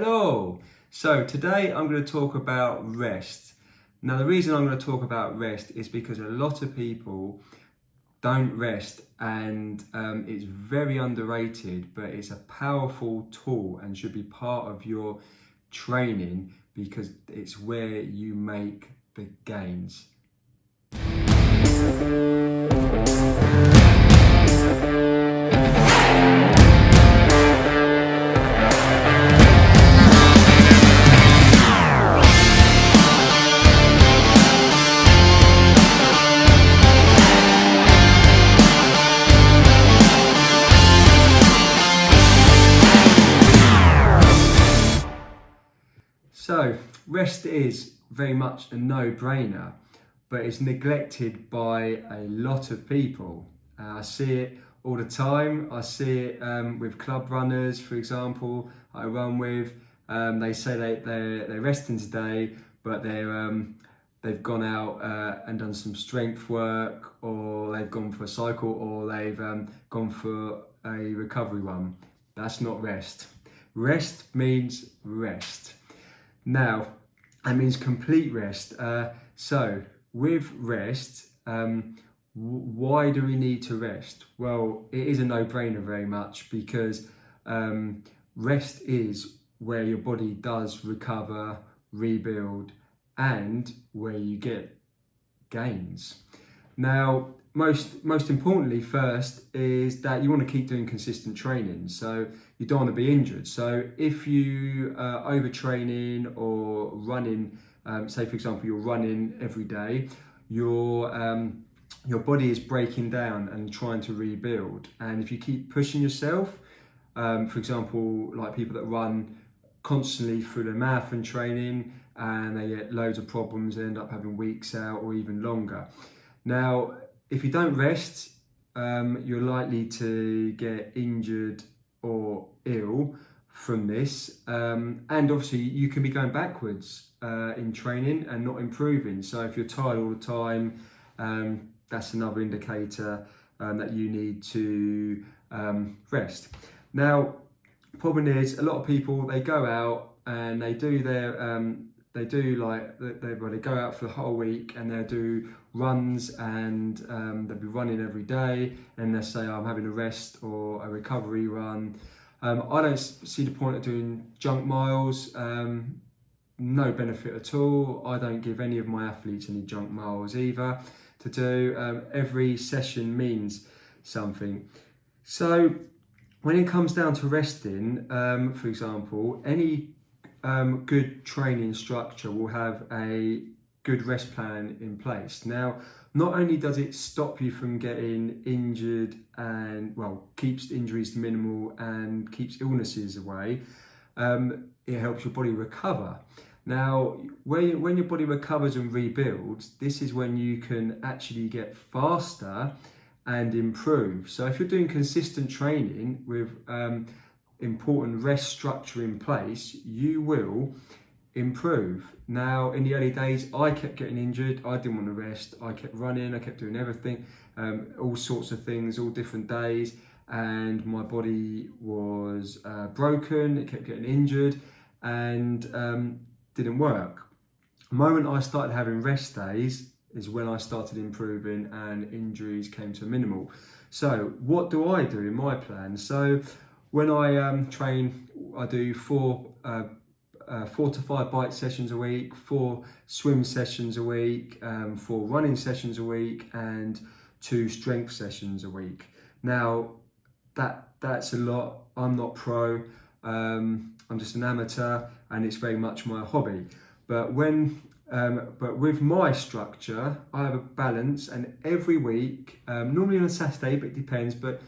Hello! So today I'm going to talk about rest. Now the reason I'm going to talk about rest is because a lot of people don't rest and it's very underrated, but it's a powerful tool and should be part of your training because it's where you make the gains. So, rest is very much a no-brainer, but it's neglected by a lot of people. I see it all the time. I see it with club runners, for example, I run with. They say they're resting today, but they've gone out and done some strength work, or they've gone for a cycle, or they've gone for a recovery run. That's not rest. Rest means rest. Now, that means complete rest. So, with rest, why do we need to rest? Well, it is a no-brainer very much because rest is where your body does recover, rebuild, and where you get gains. Now, most importantly first is that you want to keep doing consistent training, so you don't want to be injured. So if you are overtraining or running, say for example you're running every day, your body is breaking down and trying to rebuild, and if you keep pushing yourself, for example like people that run constantly through the marathon training and they get loads of problems, they end up having weeks out or even longer. Now, if you don't rest, you're likely to get injured or ill from this. And obviously you can be going backwards in training and not improving. So if you're tired all the time, that's another indicator that you need to rest. Now, the problem is a lot of people, they go out and they do their they go out for the whole week and they'll do runs and they'll be running every day and they'll say, I'm having a rest or a recovery run. I don't see the point of doing junk miles, no benefit at all. I don't give any of my athletes any junk miles either to do. Every session means something. So when it comes down to resting, for example, any good training structure will have a good rest plan in place. Now, not only does it stop you from getting injured and, well, keeps injuries to minimal and keeps illnesses away, it helps your body recover. Now, when your body recovers and rebuilds, this is when you can actually get faster and improve. So if you're doing consistent training with important rest structure in place, you will improve. Now, in the early days, I kept getting injured. I didn't want to rest. I kept running. I kept doing everything, all sorts of things, all different days, and my body was broken. It kept getting injured and didn't work. The moment I started having rest days is when I started improving and injuries came to a minimal. So what do I do in my plan? So when I train, I do 4 to 5 bike sessions a week, 4 swim sessions a week, 4 running sessions a week, and 2 strength sessions a week. Now, that's a lot. I'm not pro. I'm just an amateur, and it's very much my hobby. But with my structure, I have a balance, and every week, normally on a Saturday, but it depends, but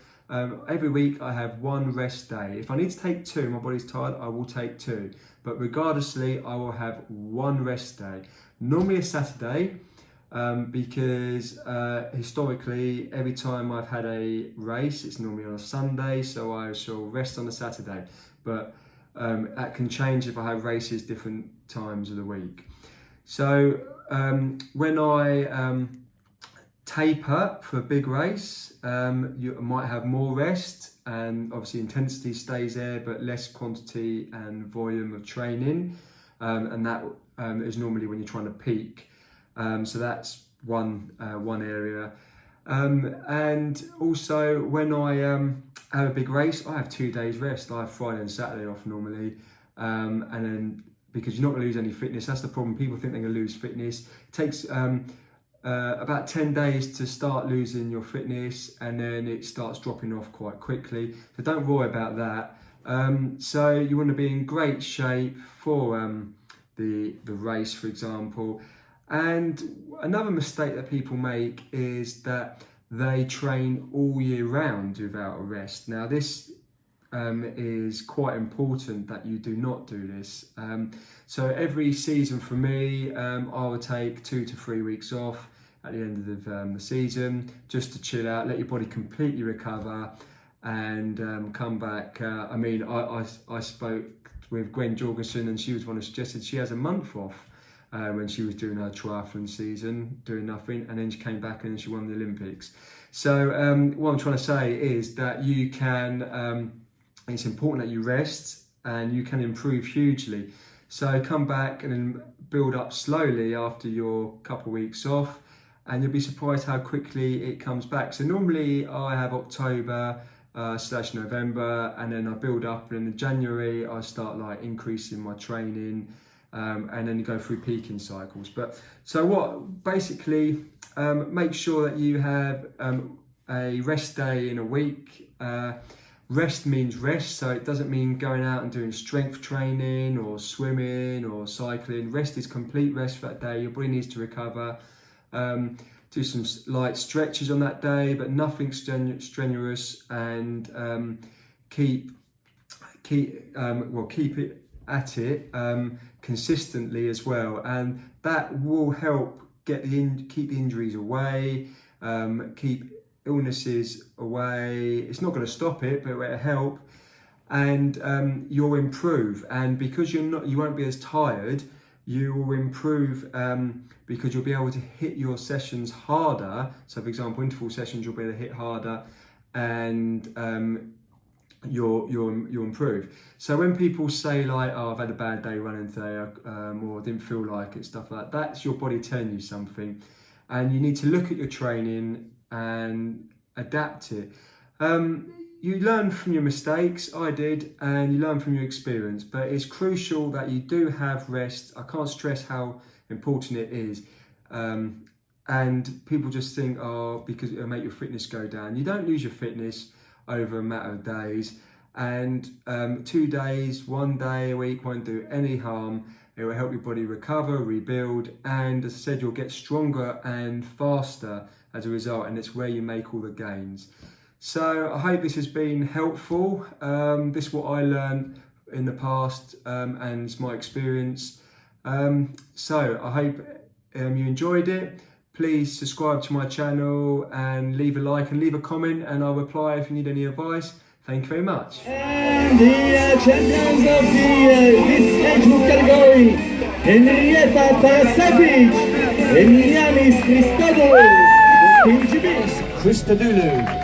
every week I have 1 rest day. If I need to take 2, my body's tired, I will take 2. But regardlessly, I will have 1 rest day. Normally a Saturday, because historically, every time I've had a race, it's normally on a Sunday, so I shall rest on a Saturday. But that can change if I have races different times of the week. So when I taper for a big race. You might have more rest, and obviously intensity stays there, but less quantity and volume of training, and that is normally when you're trying to peak. So that's one area. And also when I have a big race, I have 2 days rest. I have Friday and Saturday off normally, and then because you're not going to lose any fitness. That's the problem. People think they're going to lose fitness. It takes about 10 days to start losing your fitness, and then it starts dropping off quite quickly. So don't worry about that. So you want to be in great shape for the race, for example. And another mistake that people make is that they train all year round without a rest. Now this is quite important that you do not do this. So every season for me, I would take 2 to 3 weeks off at the end of the season, just to chill out, let your body completely recover, and come back. I mean, I spoke with Gwen Jorgensen, and she was one who suggested she has a month off when she was doing her triathlon season, doing nothing, and then she came back and she won the Olympics. So what I'm trying to say is that you can, it's important that you rest, and you can improve hugely. So come back and then build up slowly after your couple of weeks off, and you'll be surprised how quickly it comes back. So normally I have October / November, and then I build up, and in January I start like increasing my training, and then you go through peaking cycles. But so what, basically make sure that you have a rest day in a week. Rest means rest, so it doesn't mean going out and doing strength training or swimming or cycling. Rest is complete rest for that day. Your body needs to recover. Do some light stretches on that day, but nothing strenuous, and keep it at it consistently as well, and that will help keep the injuries away, keep illnesses away. It's not going to stop it, but it'll help, and you'll improve. And because you won't be as tired, you will improve because you'll be able to hit your sessions harder. So for example, interval sessions you'll be able to hit harder, and you'll improve. So when people say like, oh, I've had a bad day running today, or I didn't feel like it, stuff like that, that's your body telling you something, and you need to look at your training and adapt it. You learn from your mistakes, I did, and you learn from your experience, but it's crucial that you do have rest. I can't stress how important it is. And people just think, oh, because it'll make your fitness go down. You don't lose your fitness over a matter of days, and 2 days, 1 day a week won't do any harm. It will help your body recover, rebuild, and as I said, you'll get stronger and faster as a result, and it's where you make all the gains. So I hope this has been helpful. This is what I learned in the past, and it's my experience. So I hope you enjoyed it. Please subscribe to my channel and leave a like and leave a comment, and I'll reply if you need any advice. Thank you very much. And the champions of this age group category, Henrietta Parasafic, Emilianis Christodoulou, Christodoulou.